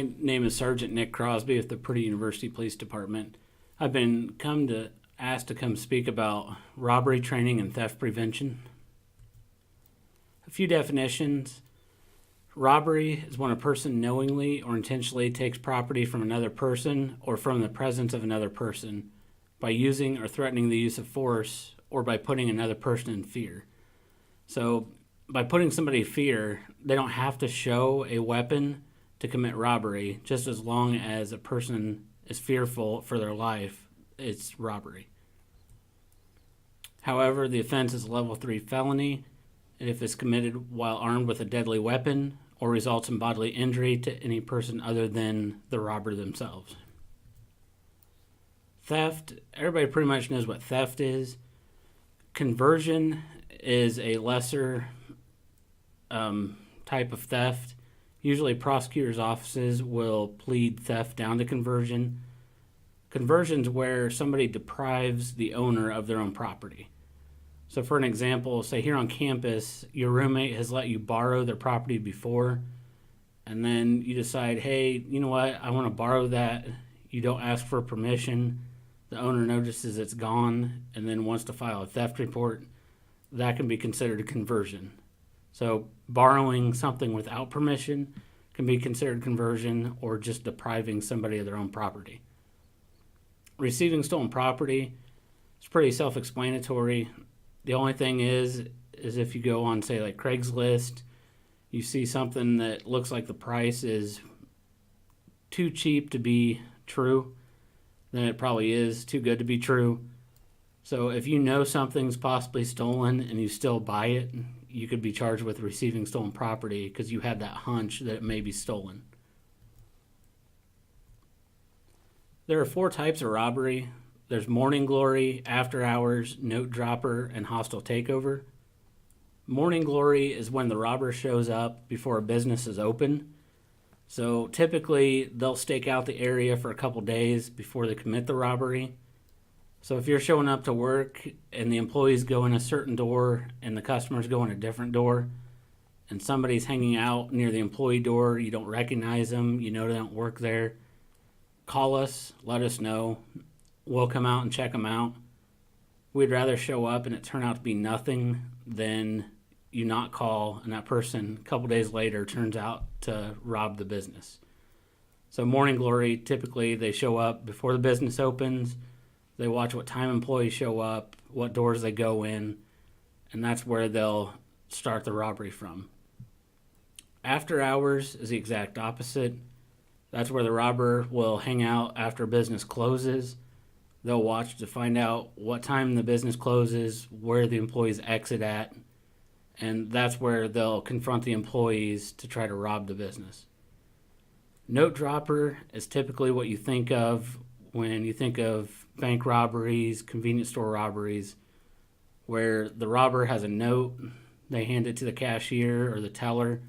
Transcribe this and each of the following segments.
My name is Sergeant Nick Crosby with the Purdue University Police Department. I've been asked to come speak about robbery training and theft prevention. A few definitions. Robbery is when a person knowingly or intentionally takes property from another person or from the presence of another person by using or threatening the use of force or by putting another person in fear. So by putting somebody in fear, they don't have to show a weapon to commit robbery. Just as long as a person is fearful for their life, it's robbery. However, the offense is a level 3 felony if it's committed while armed with a deadly weapon or results in bodily injury to any person other than the robber themselves. Theft, everybody pretty much knows what theft is. Conversion is a lesser type of theft. Usually prosecutors' offices will plead theft down to conversion. Conversion is where somebody deprives the owner of their own property. So for an example, say here on campus, your roommate has let you borrow their property before, and then you decide, hey, you know what, I want to borrow that. You don't ask for permission. The owner notices it's gone and then wants to file a theft report. That can be considered a conversion. So borrowing something without permission can be considered conversion, or just depriving somebody of their own property. Receiving stolen property is pretty self-explanatory. The only thing is if you go on, say, like Craigslist, you see something that looks like the price is too cheap to be true, then it probably is too good to be true. So if you know something's possibly stolen and you still buy it, you could be charged with receiving stolen property because you had that hunch that it may be stolen. There are 4 types of robbery. There's morning glory, after hours, note dropper, and hostile takeover. Morning glory is when the robber shows up before a business is open. So typically they'll stake out the area for a couple days before they commit the robbery. So if you're showing up to work and the employees go in a certain door and the customers go in a different door, and somebody's hanging out near the employee door, you don't recognize them, you know they don't work there, call us, let us know. We'll come out and check them out. We'd rather show up and it turn out to be nothing than you not call and that person a couple days later turns out to rob the business. So morning glory, typically they show up before the business opens. They watch what time employees show up, what doors they go in, and that's where they'll start the robbery from. After hours is the exact opposite. That's where the robber will hang out after business closes. They'll watch to find out what time the business closes, where the employees exit at, and that's where they'll confront the employees to try to rob the business. Note dropper is typically what you think of when you think of bank robberies, convenience store robberies, where the robber has a note, they hand it to the cashier or the teller,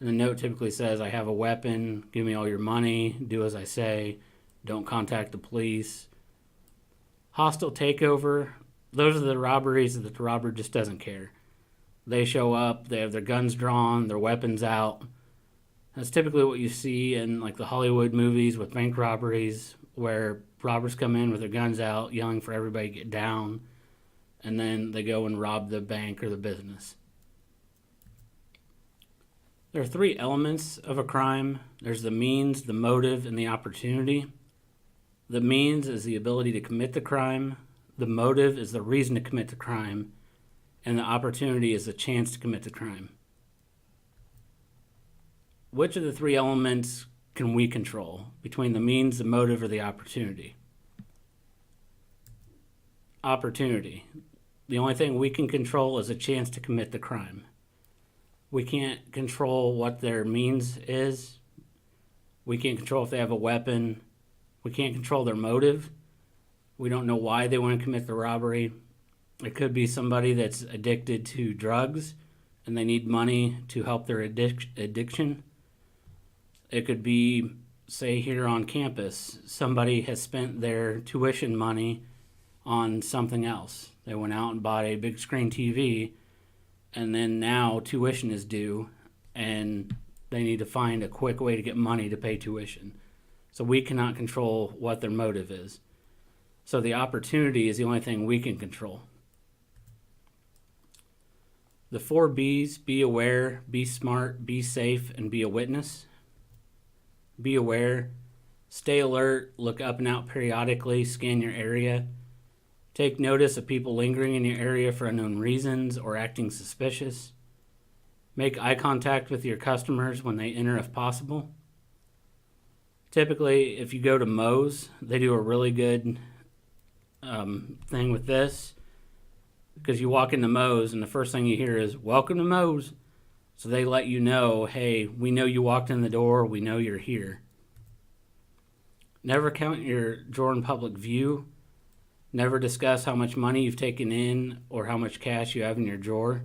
and the note typically says, I have a weapon, give me all your money, do as I say, don't contact the police. Hostile takeover, those are the robberies that the robber just doesn't care. They show up, they have their guns drawn, their weapons out. That's typically what you see in like the Hollywood movies with bank robberies, where robbers come in with their guns out, yelling for everybody to get down, and then they go and rob the bank or the business. There are 3 elements of a crime. There's the means, the motive, and the opportunity. The means is the ability to commit the crime. The motive is the reason to commit the crime. And the opportunity is the chance to commit the crime. Which of the 3 elements can we control between the means, the motive, or the opportunity? Opportunity. The only thing we can control is a chance to commit the crime. We can't control what their means is. We can't control if they have a weapon. We can't control their motive. We don't know why they want to commit the robbery. It could be somebody that's addicted to drugs and they need money to help their addiction. It could be, say, here on campus, somebody has spent their tuition money on something else. They went out and bought a big screen TV, and then now tuition is due, and They need to find a quick way to get money to pay tuition. So we cannot control what their motive is. So the opportunity is the only thing we can control. The 4 B's: be aware, be smart, be safe, and be a witness. Be aware. Stay alert, look up and out periodically, scan your area. Take notice of people lingering in your area for unknown reasons or acting suspicious. Make eye contact with your customers when they enter if possible. Typically, if you go to Moe's, they do a really good thing with this, because you walk into Moe's and the first thing you hear is, "Welcome to Moe's." So they let you know, hey, we know you walked in the door, we know you're here. Never count your drawer in public view. Never discuss how much money you've taken in or how much cash you have in your drawer.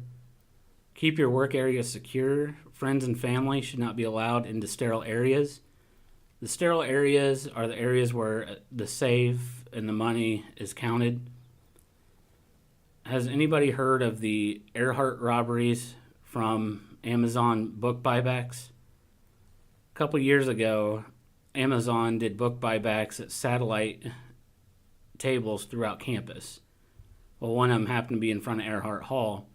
Keep your work area secure. Friends and family should not be allowed into sterile areas. The sterile areas are the areas where the safe and the money is counted. Has anybody heard of the Earhart robberies from Amazon book buybacks? A couple years ago, Amazon did book buybacks at satellite tables throughout campus. Well, one of them happened to be in front of Earhart Hall.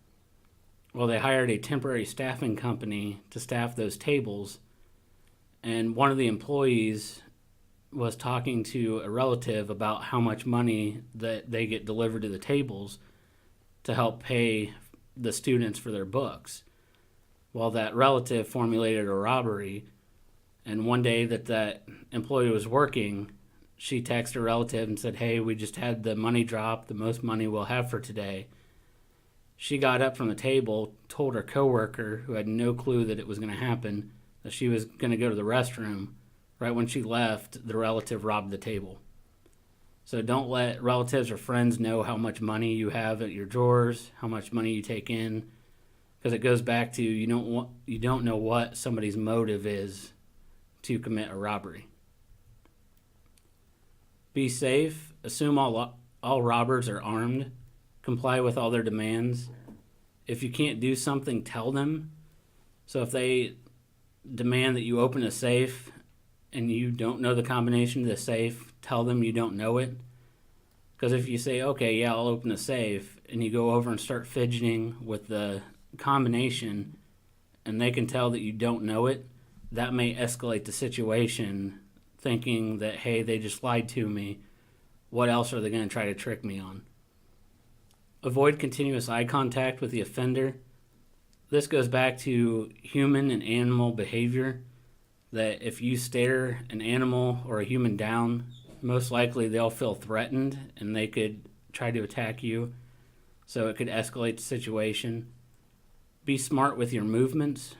Well, they hired a temporary staffing company to staff those tables, and one of the employees was talking to a relative about how much money that they get delivered to the tables to help pay the students for their books. Well, that relative formulated a robbery, and one day that employee was working, she texted her relative and said, "Hey, we just had the money drop, the most money we'll have for today." She got up from the table, told her coworker, who had no clue that it was going to happen, that she was going to go to the restroom. Right when she left, the relative robbed the table. So don't let relatives or friends know how much money you have at your drawers, how much money you take in, because it goes back to you don't know what somebody's motive is to commit a robbery. Be safe. Assume all robbers are armed. Comply with all their demands. If you can't do something, tell them. So if they demand that you open a safe and you don't know the combination of the safe, tell them you don't know it. Because if you say, "Okay, yeah, I'll open the safe," and you go over and start fidgeting with the combination and they can tell that you don't know it, that may escalate the situation, thinking that, hey, they just lied to me. What else are they going to try to trick me on? Avoid continuous eye contact with the offender. This goes back to human and animal behavior, that if you stare an animal or a human down, most likely they'll feel threatened and they could try to attack you. So it could escalate the situation. Be smart with your movements.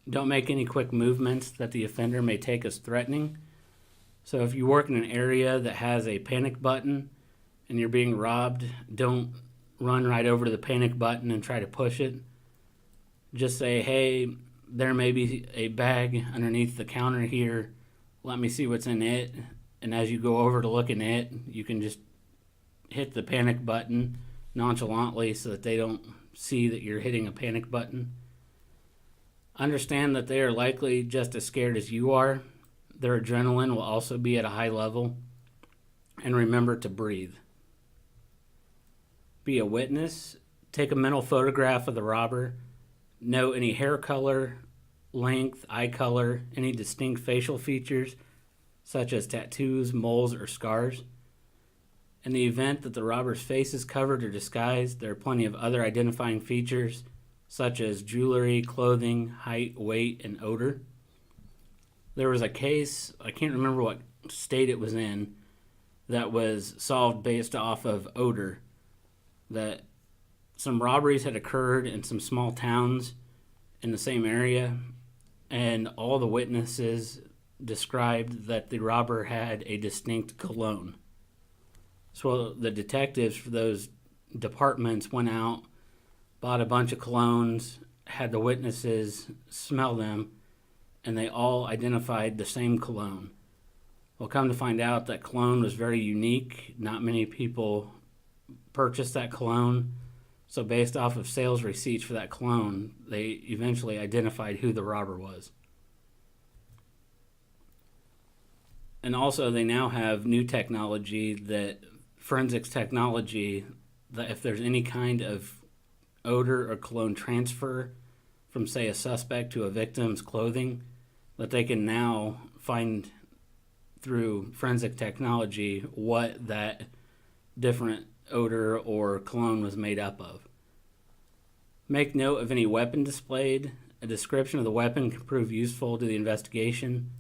Don't make any quick movements that the offender may take as threatening. So if you work in an area that has a panic button and you're being robbed, don't run right over to the panic button and try to push it. Just say, "Hey, there may be a bag underneath the counter here. Let me see what's in it." And as you go over to look in it, you can just hit the panic button nonchalantly so that they don't see that you're hitting a panic button. Understand that they are likely just as scared as you are. Their adrenaline will also be at a high level. And remember to breathe. Be a witness. Take a mental photograph of the robber. Note any hair color, length, eye color, any distinct facial features, such as tattoos, moles, or scars. In the event that the robber's face is covered or disguised, there are plenty of other identifying features, such as jewelry, clothing, height, weight, and odor. There was a case, I can't remember what state it was in, that was solved based off of odor. That some robberies had occurred in some small towns in the same area, and all the witnesses described that the robber had a distinct cologne. So the detectives for those departments went out, bought a bunch of colognes, had the witnesses smell them, and they all identified the same cologne. Well, come to find out that cologne was very unique. Not many people purchased that cologne. So based off of sales receipts for that clone, they eventually identified who the robber was. And also they now have new technology, that forensics technology, that if there's any kind of odor or cologne transfer from, say, a suspect to a victim's clothing, that they can now find through forensic technology what that different odor or cologne was made up of. Make note of any weapon displayed. A description of the weapon can prove useful to the investigation.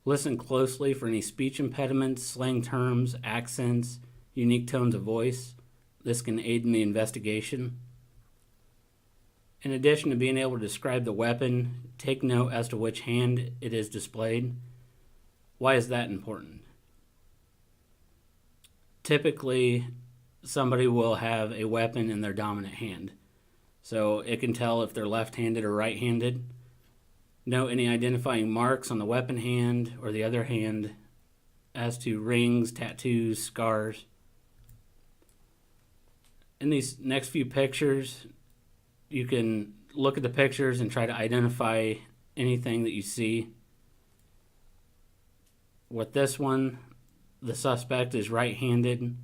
Listen closely for any speech impediments, slang terms, accents, unique tones of voice. This can aid in the investigation. In addition to being able to describe the weapon, take note as to which hand it is displayed. Why is that important? Typically, somebody will have a weapon in their dominant hand. So it can tell if they're left-handed or right-handed. Note any identifying marks on the weapon hand or the other hand as to rings, tattoos, scars. In these next few pictures, you can look at the pictures and try to identify anything that you see. With this one, the suspect is right-handed.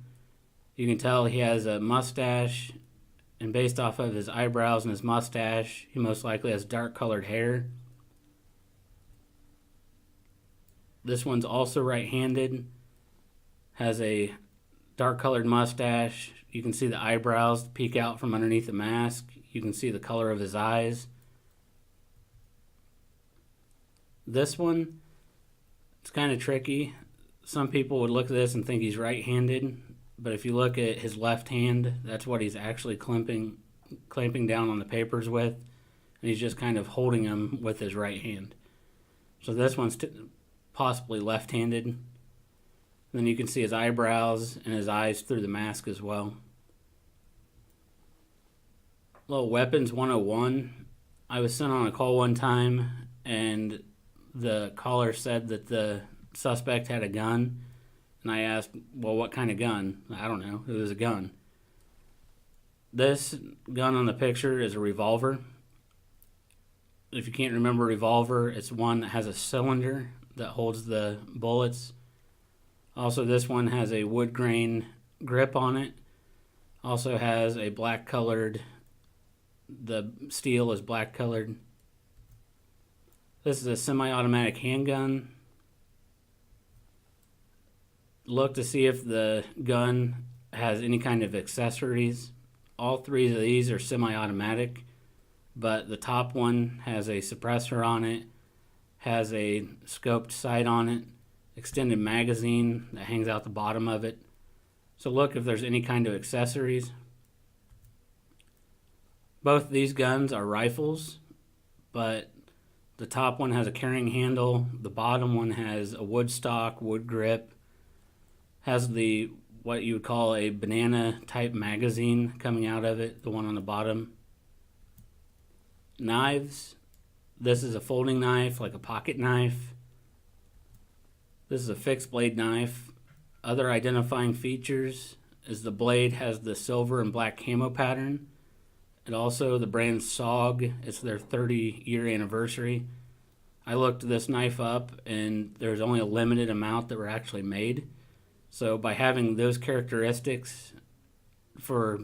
You can tell he has a mustache, and based off of his eyebrows and his mustache, he most likely has dark-colored hair. This one's also right-handed, has a dark-colored mustache. You can see the eyebrows peek out from underneath the mask. You can see the color of his eyes. This one, it's kind of tricky. Some people would look at this and think he's right-handed, but if you look at his left hand, that's what he's actually clamping down on the papers with, and he's just kind of holding them with his right hand. So this one's possibly left-handed. And then you can see his eyebrows and his eyes through the mask as well. Little weapons 101. I was sent on a call one time, and the caller said that the suspect had a gun, and I asked, well, what kind of gun? I don't know. It was a gun. This gun on the picture is a revolver. If you can't remember a revolver, it's one that has a cylinder that holds the bullets. Also, this one has a wood grain grip on it. Also has a black colored, the steel is black colored. This is a semi-automatic handgun. Look to see if the gun has any kind of accessories. All three of these are semi-automatic, but the top one has a suppressor on it, has a scoped sight on it, extended magazine that hangs out the bottom of it. So look if there's any kind of accessories. Both these guns are rifles, but the top one has a carrying handle, the bottom one has a wood stock, wood grip, has the what you would call a banana type magazine coming out of it, the one on the bottom. Knives. This is a folding knife, like a pocket knife. This is a fixed blade knife. Other identifying features is the blade has the silver and black camo pattern. And also the brand SOG. It's their 30-year anniversary. I looked this knife up, and there's only a limited amount that were actually made. So by having those characteristics for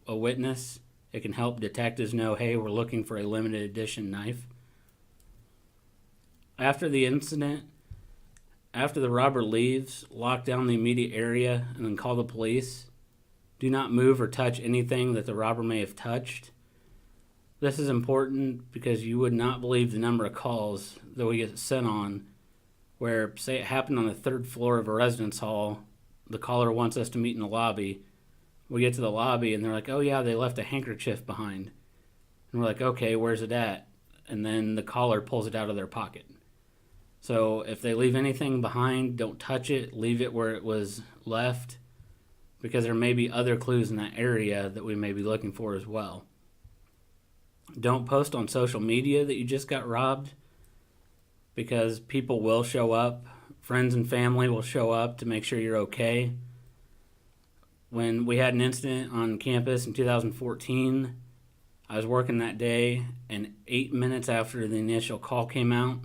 a witness, it can help detectives know, hey, we're looking for a limited edition knife. After the incident, after the robber leaves, lock down the immediate area and then call the police. Do not move or touch anything that the robber may have touched. This is important because you would not believe the number of calls that we get sent on where, say it happened on the 3rd floor of a residence hall, the caller wants us to meet in the lobby. We get to the lobby and they're like, oh yeah, they left a handkerchief behind. And we're like, okay, where's it at? And then the caller pulls it out of their pocket. So if they leave anything behind, don't touch it, leave it where it was left, because there may be other clues in that area that we may be looking for as well. Don't post on social media that you just got robbed, because people will show up. Friends and family will show up to make sure you're okay. When we had an incident on campus in 2014, I was working that day, and 8 minutes after the initial call came out,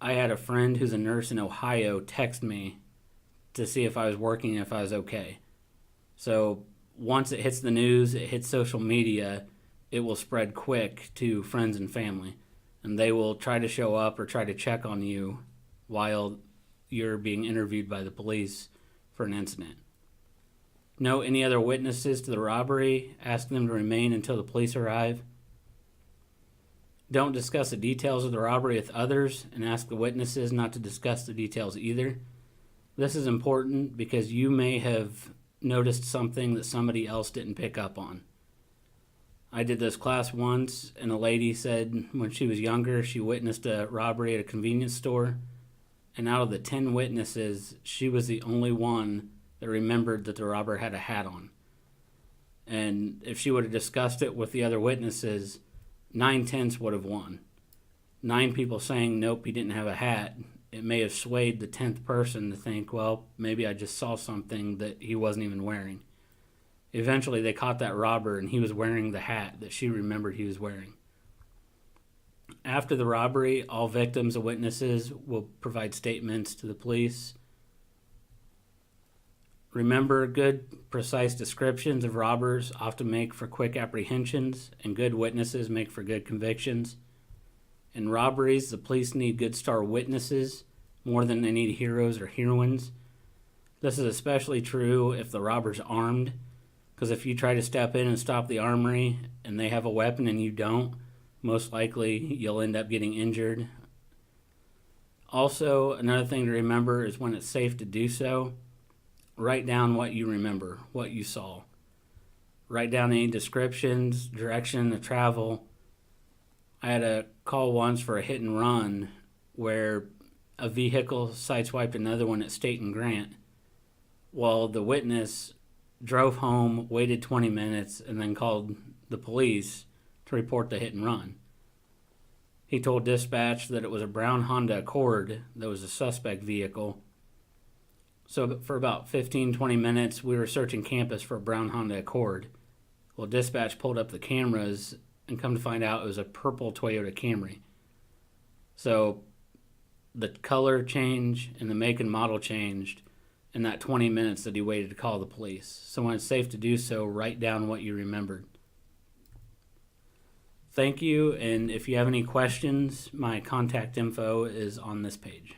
I had a friend who's a nurse in Ohio text me to see if I was working and if I was okay. So once it hits the news, it hits social media, it will spread quick to friends and family. And they will try to show up or try to check on you while you're being interviewed by the police for an incident. Know any other witnesses to the robbery. Ask them to remain until the police arrive. Don't discuss the details of the robbery with others, and ask the witnesses not to discuss the details either. This is important because you may have noticed something that somebody else didn't pick up on. I did this class once, and a lady said when she was younger, she witnessed a robbery at a convenience store, and out of the 10 witnesses, she was the only one that remembered that the robber had a hat on. And if she would have discussed it with the other witnesses, 9/10 would have won. 9 people saying, nope, he didn't have a hat. It may have swayed the 10th person to think, well, maybe I just saw something that he wasn't even wearing. Eventually, they caught that robber, and he was wearing the hat that she remembered he was wearing. After the robbery, all victims and witnesses will provide statements to the police. Remember, good, precise descriptions of robbers often make for quick apprehensions, and good witnesses make for good convictions. In robberies, the police need good star witnesses more than they need heroes or heroines. This is especially true if the robber's armed, because if you try to step in and stop the armory and they have a weapon and you don't, most likely you'll end up getting injured. Also, another thing to remember is when it's safe to do so, write down what you remember, what you saw. Write down any descriptions, direction of travel. I had a call once for a hit and run where a vehicle sideswiped another one at State and Grant. Well, the witness drove home, waited 20 minutes, and then called the police to report the hit and run. He told dispatch that it was a brown Honda Accord that was a suspect vehicle. So for about 15-20 minutes, we were searching campus for a brown Honda Accord. Well, dispatch pulled up the cameras and come to find out it was a purple Toyota Camry. So the color changed and the make and model changed in that 20 minutes that he waited to call the police. So when it's safe to do so, write down what you remembered. Thank you, and if you have any questions, my contact info is on this page.